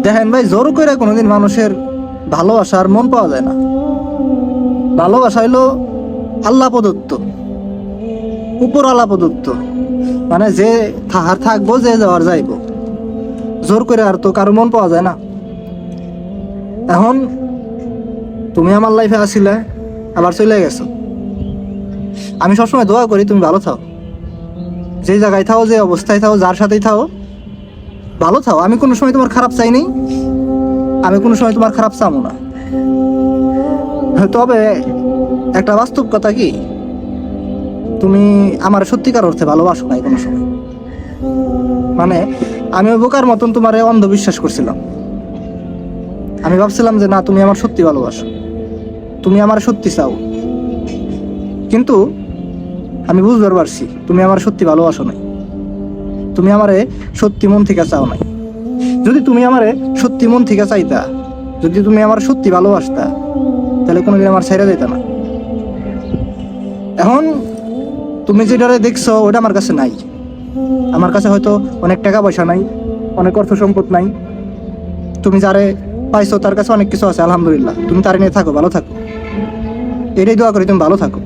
দেখেন ভাই, জোর করে কোনোদিন মানুষের ভালোবাসার মন পাওয়া যায় না। ভালোবাসা হইলো আল্লাহ প্রদত্ত, উপর আল্লাহ প্রদত্ত। মানে যে থাহার থাকবো, যে যাওয়ার যাইবো। জোর করে আর তো কারো মন পাওয়া যায় না। এখন তুমি আমার লাইফে আসিলে, আবার চলে গেছো। আমি সবসময় দোয়া করি তুমি ভালো থাও, যে জায়গায় থাও, যে অবস্থায় থাও, যার সাথেই থাও, ভালো থাও। আমি কোনো সময় তোমার খারাপ চাই নাই, আমি কোনো সময় তোমার খারাপ চাবো না। তবে একটা বাস্তব কথা কি, তুমি আমার সত্যিকার অর্থে ভালোবাসো নাই কোনো সময়। মানে আমি ওই বোকার মতন তোমারে অন্ধবিশ্বাস করছিলাম। আমি ভাবছিলাম যে না, তুমি আমার সত্যি ভালোবাসো, তুমি আমার সত্যি চাও। কিন্তু আমি বুঝতে পারছি তুমি আমার সত্যি ভালোবাসো নাই, তুমি আমারে সত্যি মন থেকে চাও নাই। যদি তুমি আমারে সত্যি মন থেকে চাইতা, যদি তুমি আমার সত্যি ভালোবাসতা, তাহলে কোনোদিন আমার ছেড়ে দিত না। এখন তুমি যেটারে দেখছো ওটা আমার কাছে নাই। আমার কাছে হয়তো অনেক টাকা পয়সা নাই, অনেক অর্থ সম্পদ নাই। তুমি যারে পাইছো তার কাছে অনেক কিছু আছে, আলহামদুলিল্লাহ। তুমি তারে নিয়ে থাকো, ভালো থাকো। এটাই দোয়া করি তুমি ভালো থাকো।